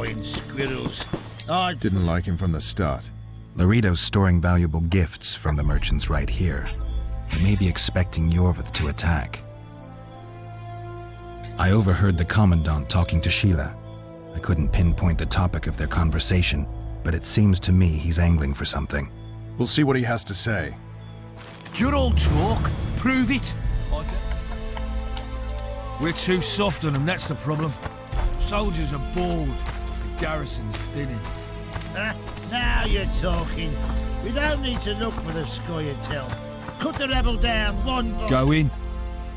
Bowing squirrels. I Didn't like him from the start. Laredo's storing valuable gifts from the merchants right here. He may be expecting Yorvith to attack. I overheard the Commandant talking to Sheila. I couldn't pinpoint the topic of their conversation, but it seems to me he's angling for something. We'll see what he has to say. You're all talk. Prove it. We're too soft on them, that's the problem. Soldiers are bored. The garrison's thinning. Now you're talking. We don't need to look for the Scoia'tael. Cut the rebel down one by... Go in.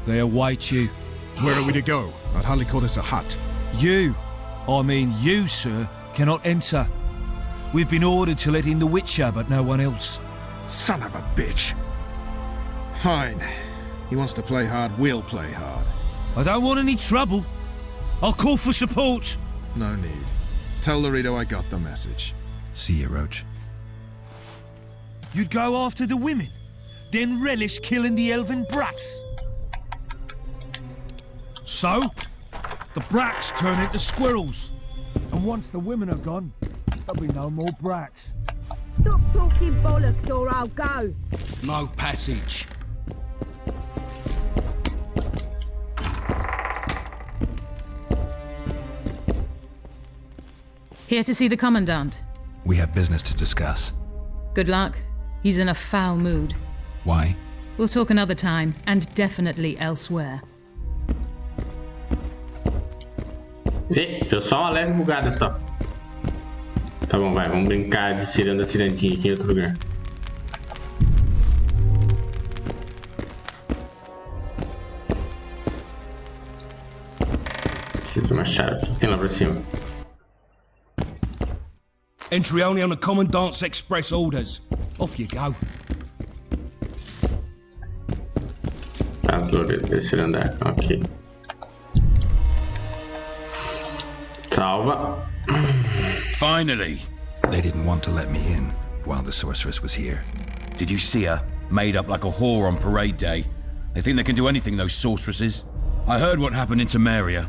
They await you. Where are we to go? I'd hardly call this a hut. You, sir, cannot enter. We've been ordered to let in the Witcher, but no one else. Son of a bitch. Fine. He wants to play hard, we'll play hard. I don't want any trouble. I'll call for support. No need. Tell Laredo I got the message. See you, Roach. You'd go after the women, then relish killing the elven brats. So, the brats turn into squirrels. And once the women are gone, there'll be no more brats. Stop talking bollocks or I'll go. No passage. Here to see the Commandant. We have business to discuss. Good luck. He's in a foul mood. Why? We'll talk another time, and definitely elsewhere. Deu só uma leve bugada só. Tá bom, vai, vamos brincar de ciranda cirandinha aqui em outro lugar. Preciso de uma chave. O que tem lá pra cima? Entry only on the Commandant's express orders. Off you go. Terceiro andar, ok. Salva. Finally. They didn't want to let me in while the sorceress was here. Did you see her? Made up like a whore on parade day. They think they can do anything, those sorceresses. I heard what happened in Temeria.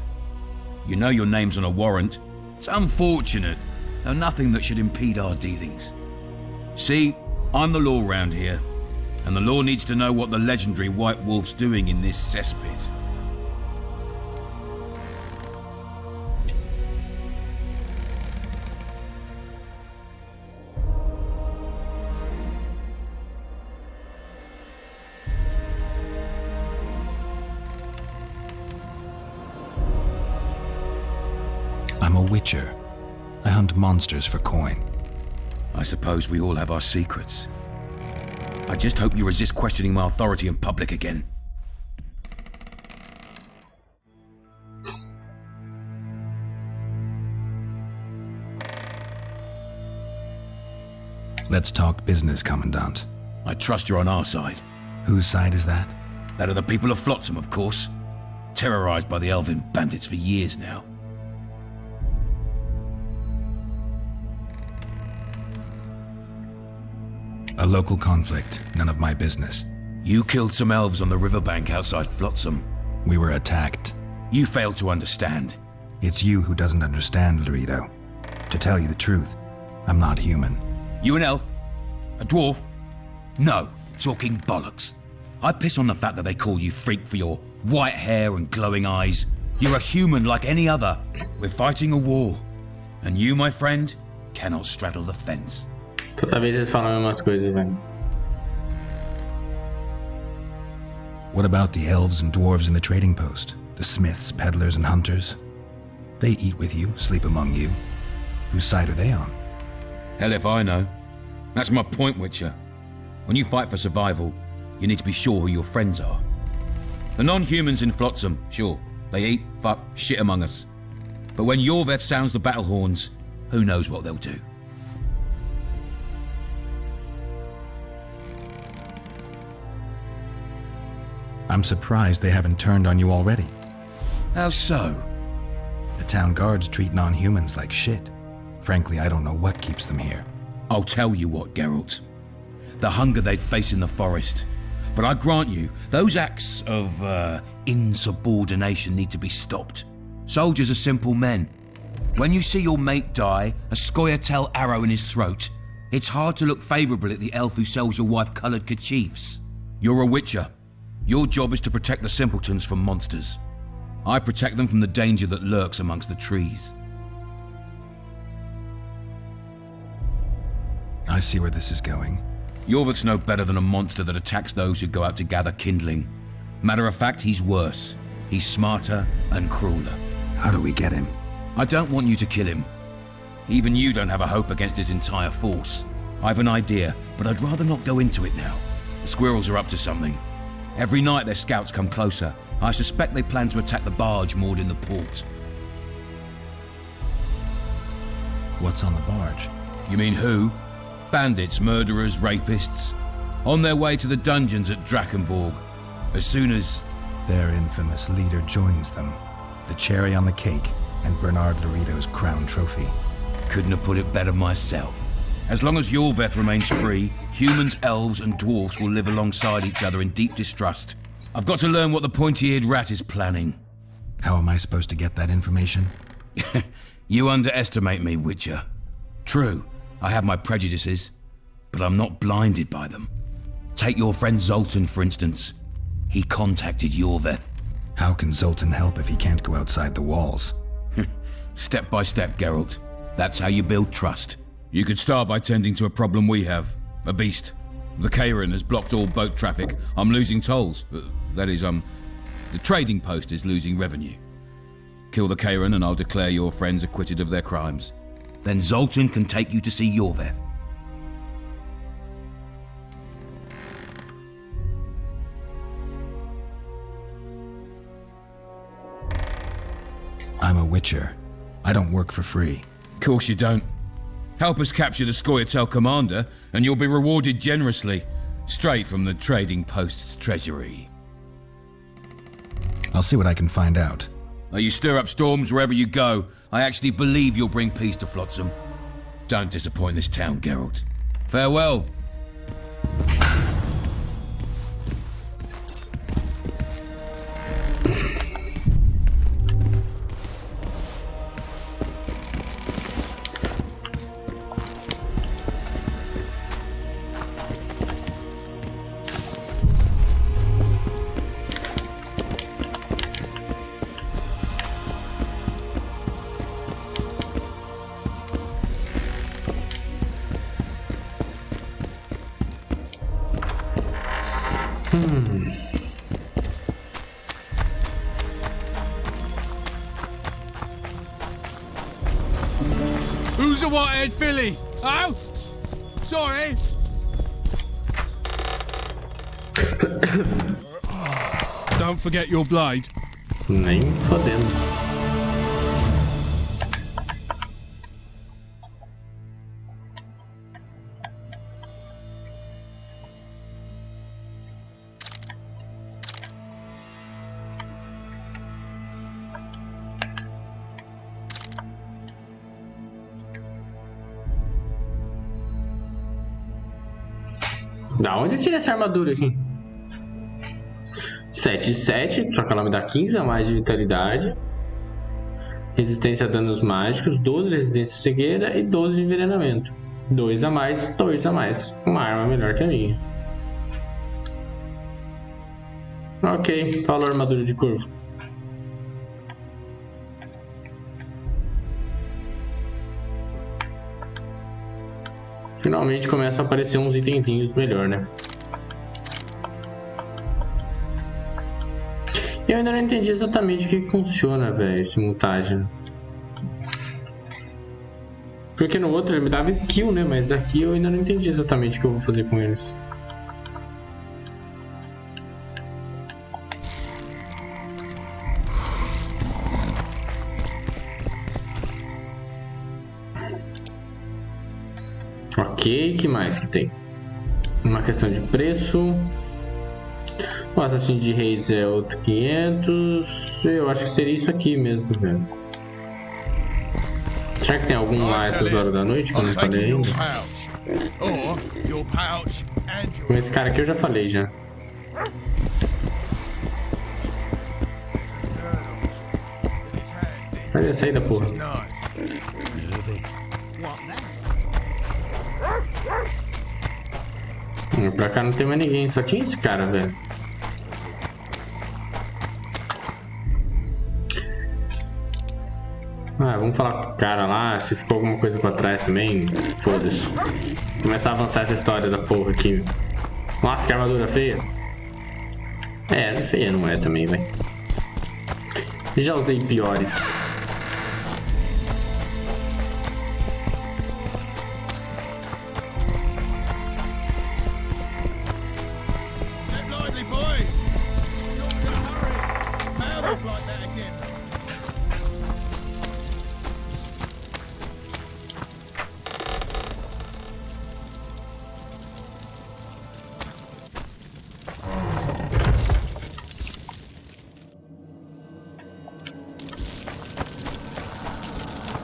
You know your name's on a warrant. It's unfortunate. Now, nothing that should impede our dealings. See, I'm the law round here, and the law needs to know what the legendary White Wolf's doing in this cesspit. I'm a witcher. I hunt monsters for coin. I suppose we all have our secrets. I just hope you resist questioning my authority in public again. Let's talk business, Commandant. I trust you're on our side. Whose side is that? That of the people of Flotsam, of course. Terrorized by the elven bandits for years now. A local conflict, none of my business. You killed some elves on the riverbank outside Flotsam. We were attacked. You failed to understand. It's you who doesn't understand, Laredo. To tell you the truth, I'm not human. You an elf? A dwarf? No, talking bollocks. I piss on the fact that they call you freak for your white hair and glowing eyes. You're a human like any other. We're fighting a war. And you, my friend, cannot straddle the fence. Toda vez eles falam as mesmas coisas, velho. What about the elves and dwarves in the trading post? The smiths, peddlers, and hunters? They eat with you, sleep among you. Whose side are they on? Hell if I know. That's my point, Witcher. When you fight for survival, you need to be sure who your friends are. The non-humans in Flotsam, sure, they eat, fuck, shit among us. But when Yorvith sounds the battle horns, who knows what they'll do. I'm surprised they haven't turned on you already. How so? The town guards treat non-humans like shit. Frankly, I don't know what keeps them here. I'll tell you what, Geralt. The hunger they'd face in the forest. But I grant you, those acts of insubordination need to be stopped. Soldiers are simple men. When you see your mate die, a Scoia'tael arrow in his throat, it's hard to look favourable at the elf who sells your wife coloured kerchiefs. You're a witcher. Your job is to protect the simpletons from monsters. I protect them from the danger that lurks amongst the trees. I see where this is going. Yorvith's no better than a monster that attacks those who go out to gather kindling. Matter of fact, he's worse. He's smarter and crueler. How do we get him? I don't want you to kill him. Even you don't have a hope against his entire force. I've an idea, but I'd rather not go into it now. The squirrels are up to something. Every night their scouts come closer. I suspect they plan to attack the barge moored in the port. What's on the barge? You mean who? Bandits, murderers, rapists. On their way to the dungeons at Drakenborg. As soon as... Their infamous leader joins them. The cherry on the cake and Bernard Dorito's crown trophy. Couldn't have put it better myself. As long as Yorvith remains free, humans, elves and dwarfs will live alongside each other in deep distrust. I've got to learn what the pointy-eared rat is planning. How am I supposed to get that information? You underestimate me, Witcher. True, I have my prejudices, but I'm not blinded by them. Take your friend Zoltan, for instance. He contacted Yorvith. How can Zoltan help if he can't go outside the walls? Step by step, Geralt. That's how you build trust. You could start by tending to a problem we have. A beast. The Kairan has blocked all boat traffic. I'm losing tolls. That is, the trading post is losing revenue. Kill the Kairan and I'll declare your friends acquitted of their crimes. Then Zoltan can take you to see Yorvith. I'm a witcher. I don't work for free. Course you don't. Help us capture the Scoia'tael commander, and you'll be rewarded generously, straight from the trading post's treasury. I'll see what I can find out. You stir up storms wherever you go. I actually believe you'll bring peace to Flotsam. Don't disappoint this town, Geralt. Farewell. Who's a white-haired filly? Oh? Sorry. Don't forget your blade. Nem fodendo. Da onde eu tirei essa armadura aqui? 7/7, só que ela me dá 15 a mais de vitalidade. Resistência a danos mágicos, 12 de resistência à cegueira e 12 de envenenamento. 2 a mais, 2 a mais. Uma arma melhor que a minha. Ok, falou armadura de corvo. Finalmente começam a aparecer uns itenzinhos melhor, né? Eu ainda não entendi exatamente o que funciona, velho, esse mutágeno. Porque no outro ele me dava skill, né? Mas aqui eu ainda não entendi exatamente o que eu vou fazer com eles. Ok, que mais que tem? Uma questão de preço. O assassino de reis é outro 500. Eu acho que seria isso aqui mesmo, velho. Será que tem algum lá essas horas da noite que eu não falei ainda? Com esse cara aqui eu já falei já. Cadê a saída, porra? Pra cá não tem mais ninguém, só tinha esse cara, velho. Ah, vamos falar com o cara lá, se ficou alguma coisa pra trás também, foda-se. Começar a avançar essa história da porra aqui. Nossa, que armadura feia. É, feia não é também, velho. Já usei piores. Step lively, boys. You're in a hurry. Mouth up like that again.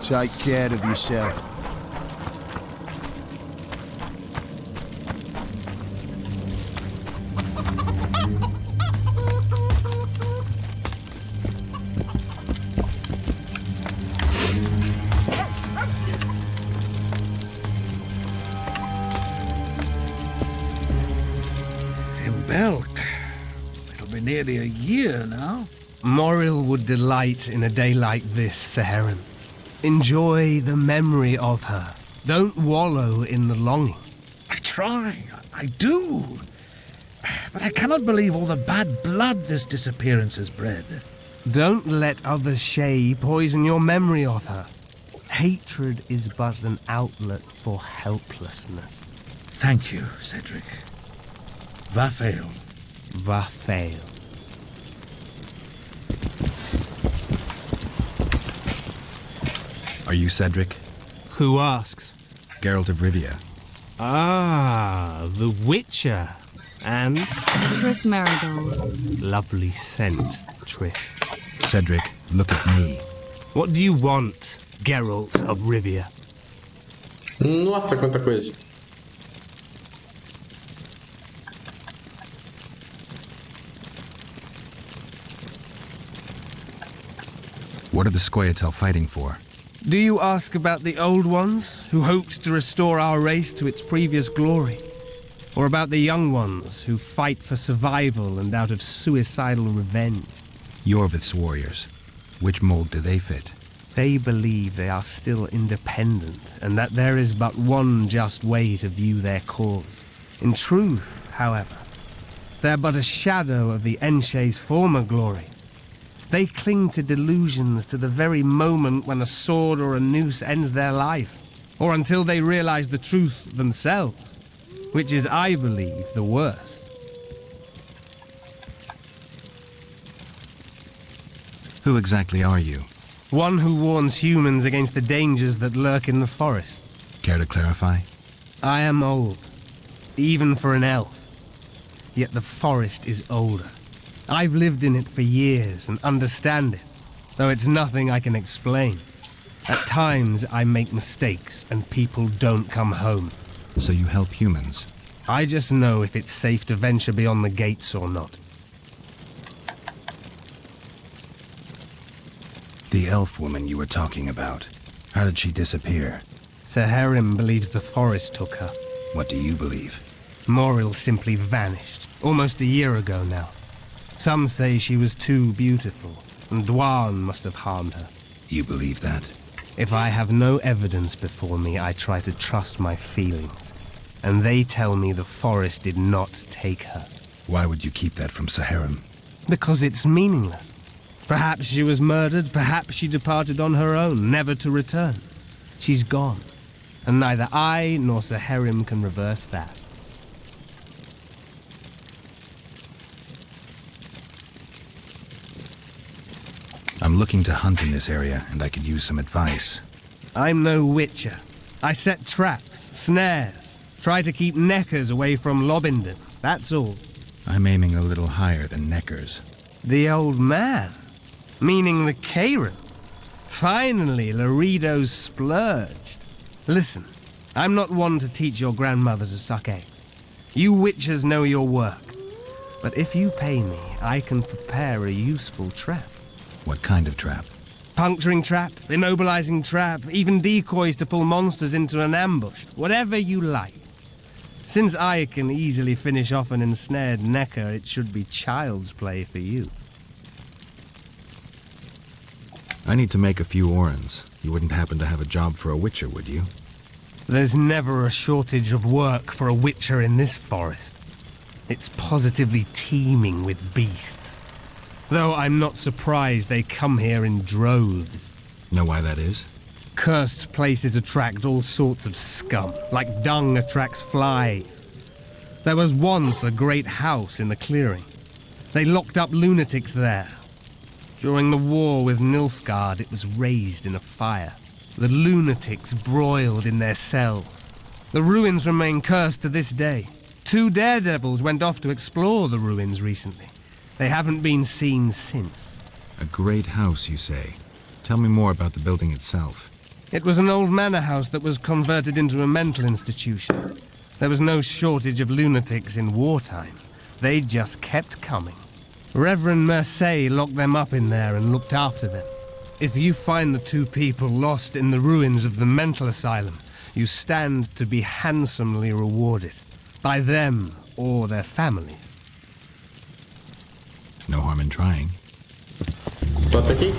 Take care of yourself. In Belk. It'll be nearly a year now. Moril would delight in a day like this, Saharim. Enjoy the memory of her. Don't wallow in the longing. I try. I do. But I cannot believe all the bad blood this disappearance has bred. Don't let other Shay poison your memory of her. Hatred is but an outlet for helplessness. Thank you, Cedric. Vafail. Vafail. Are you Cedric? Who asks? Geralt of Rivia. Ah, the Witcher. And Triss Marigold. lovely scent, Trish. Cedric, look at me. What do you want, Geralt of Rivia? Nossa, quanta coisa. What are the Scoia'tael fighting for? Do you ask about the old ones, who hoped to restore our race to its previous glory? Or about the young ones, who fight for survival and out of suicidal revenge? Yorvith's warriors. Which mold do they fit? They believe they are still independent, and that there is but one just way to view their cause. In truth, however, they're but a shadow of the Enche's former glory. They cling to delusions to the very moment when a sword or a noose ends their life, or until they realize the truth themselves, which is, I believe, the worst. Who exactly are you? One who warns humans against the dangers that lurk in the forest. Care to clarify? I am old, even for an elf. Yet the forest is older. I've lived in it for years and understand it, though it's nothing I can explain. At times I make mistakes and people don't come home. So you help humans? I just know if it's safe to venture beyond the gates or not. The elf woman you were talking about. How did she disappear? Saharim believes the forest took her. What do you believe? Moril simply vanished, almost a year ago now. Some say she was too beautiful, and Dwan must have harmed her. You believe that? If I have no evidence before me, I try to trust my feelings. And they tell me the forest did not take her. Why would you keep that from Saharim? Because it's meaningless. Perhaps she was murdered, perhaps she departed on her own, never to return. She's gone, and neither I nor Saharim can reverse that. I'm looking to hunt in this area, and I could use some advice. I'm no witcher. I set traps, snares, try to keep neckers away from Lobinden, that's all. I'm aiming a little higher than Neckers. The old man? Meaning the Karen? Finally, Laredo's splurged. Listen, I'm not one to teach your grandmother to suck eggs. You witchers know your work. But if you pay me, I can prepare a useful trap. What kind of trap? Puncturing trap, immobilizing trap, even decoys to pull monsters into an ambush. Whatever you like. Since I can easily finish off an ensnared necker, it should be child's play for you. I need to make a few orans. You wouldn't happen to have a job for a witcher, would you? There's never a shortage of work for a witcher in this forest. It's positively teeming with beasts. Though I'm not surprised they come here in droves. Know why that is? Cursed places attract all sorts of scum, like dung attracts flies. There was once a great house in the clearing. They locked up lunatics there. During the war with Nilfgaard, it was raised in a fire. The lunatics broiled in their cells. The ruins remain cursed to this day. 2 daredevils went off to explore the ruins recently. They haven't been seen since. A great house, you say. Tell me more about the building itself. It was an old manor house that was converted into a mental institution. There was no shortage of lunatics in wartime. They just kept coming. Reverend Mercey locked them up in there and looked after them. If you find the 2 people lost in the ruins of the mental asylum, you stand to be handsomely rewarded. By them or their families. No harm in trying. Bota aqui.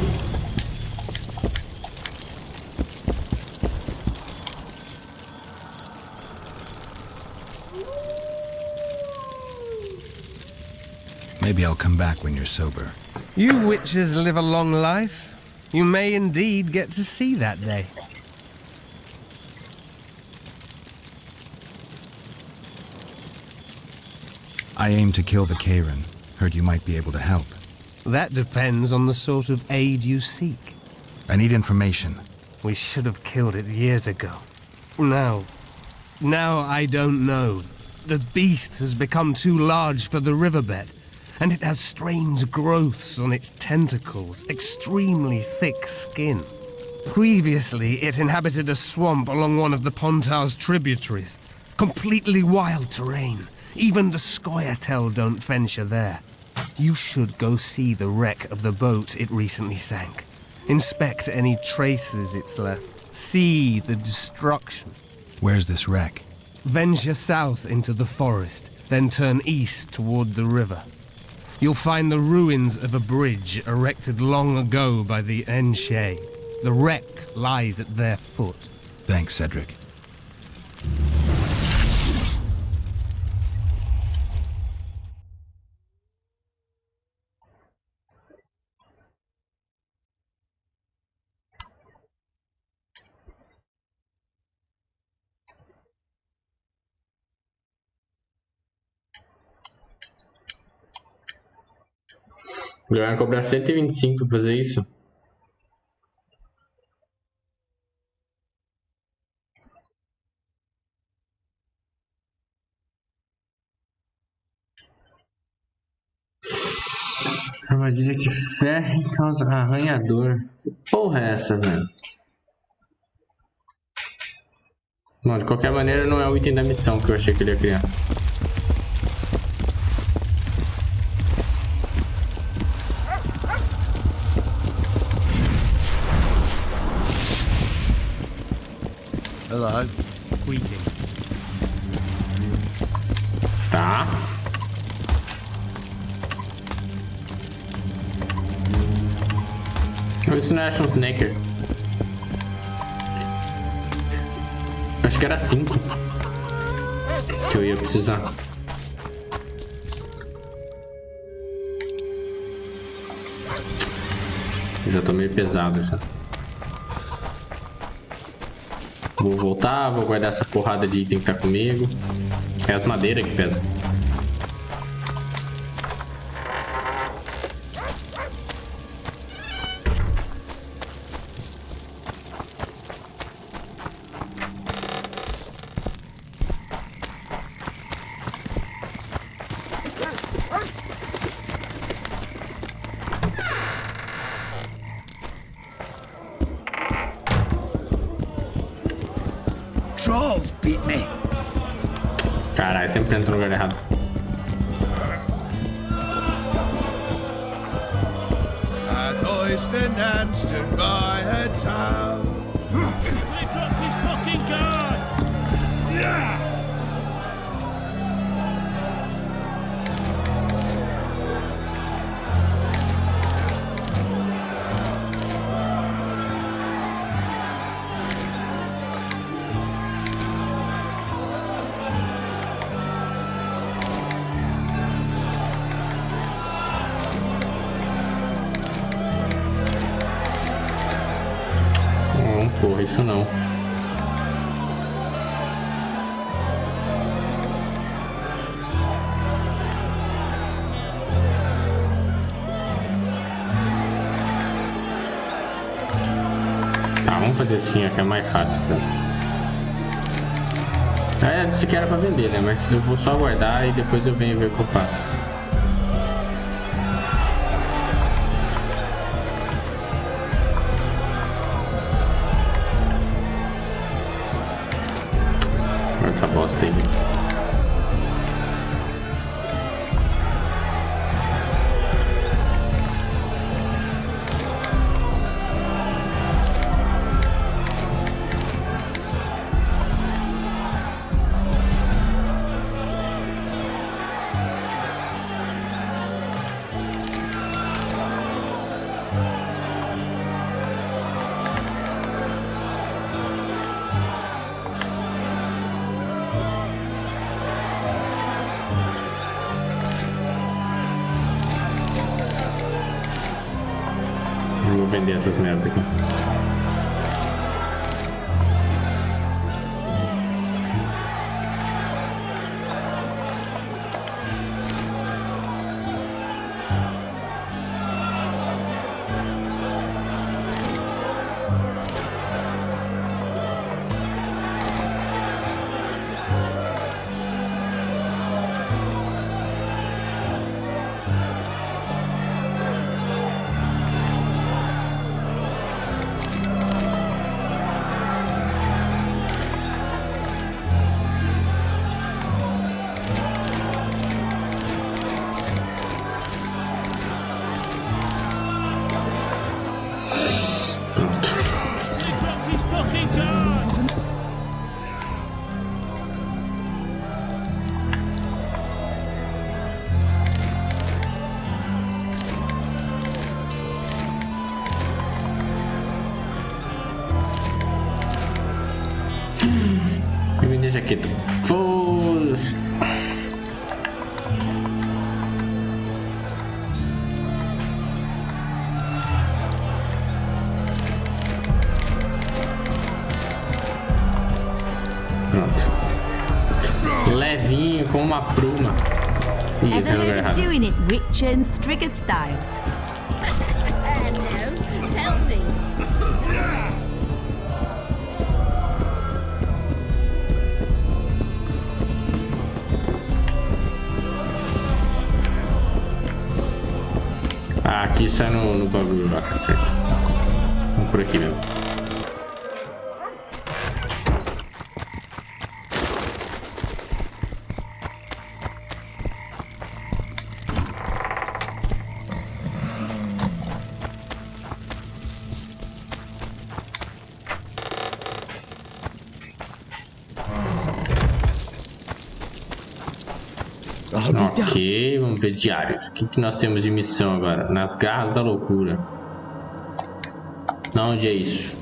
Maybe I'll come back when you're sober. You witches live a long life. You may indeed get to see that day. I aim to kill the Karen. Heard you might be able to help. That depends on the sort of aid you seek. I need information. We should have killed it years ago. Now I don't know. The beast has become too large for the riverbed, and it has strange growths on its tentacles, extremely thick skin. Previously, it inhabited a swamp along one of the Pontar's tributaries. Completely wild terrain. Even the Scoia'tael don't venture there. You should go see the wreck of the boat it recently sank. Inspect any traces it's left. See the destruction. Where's this wreck? Venture south into the forest, then turn east toward the river. You'll find the ruins of a bridge erected long ago by the Enshe. The wreck lies at their foot. Thanks, Cedric. Ele vai cobrar 125 pra fazer isso. Armadilha que ferra e causa arranhador. Que porra é essa, velho? Bom, de qualquer maneira não é o item da missão que eu achei que ele ia criar. Hello. Squeaking. Tá. Isso não é um snaker. Acho que era 5 que eu ia precisar. Já tô meio pesado já. Vou voltar, vou guardar essa porrada de item que tá comigo. É as madeiras que pesam. Trolls beat me. Caralho, sempre entro no lugar errado. As I stand and stood by her town. He dropped his fucking guard! Yeah! isso não. Tá, vamos fazer assim, ó, que é mais fácil, cara. Isso aqui era pra vender, né? Mas eu vou só guardar e depois eu venho ver o que eu faço. Olha essa bosta aí. Vou vender essas merdas aqui. E vender jaqueta. Foda-se. Pronto. Levinho, com uma pluma. Ih, Ever heard of doing it Witcher and Stricker style? No, tell me. Ah, aqui sai no bagulho lá, tá certo. Vamos por aqui mesmo. Ok, vamos ver diários. O que nós temos de missão agora? Nas garras da loucura. Não, onde é isso?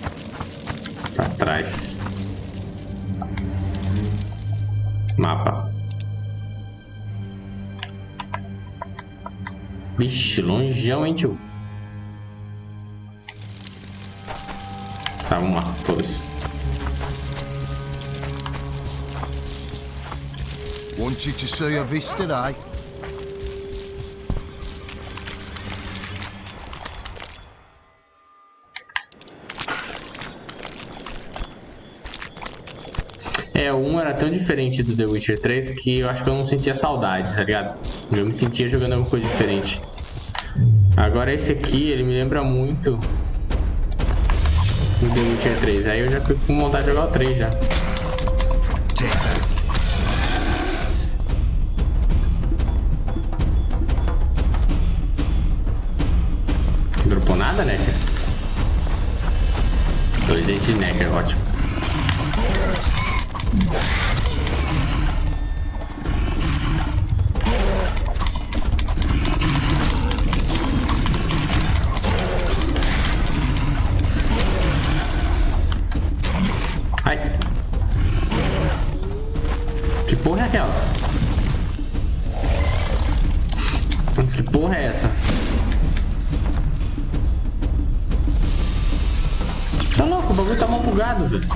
Pra trás. Mapa. Vixe, longeão, hein, tio? Tá, vamos lá, foda-se. Want you to see a vista, eh? É, o 1 era tão diferente do The Witcher 3 que eu acho que eu não sentia saudade, tá ligado? Eu me sentia jogando alguma coisa diferente. Agora esse aqui, ele me lembra muito do The Witcher 3. Aí eu já fico com vontade de jogar o 3 já. Dropou nada, né? Dois dentes de necker, ótimo. Ai. Que porra é aquela? Que porra é essa? Tá louco, o bagulho tá mal bugado. bugado, velho.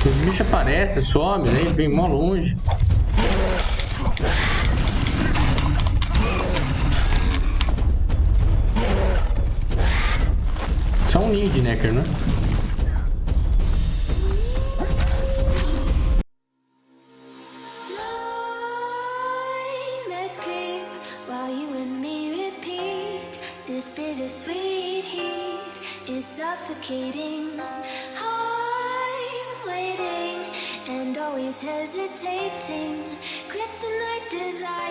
Os bichos aparecem, some, né? Vem mó longe. Só um ninho de Necker, né? Suffocating, I'm waiting and always hesitating. Kryptonite desire.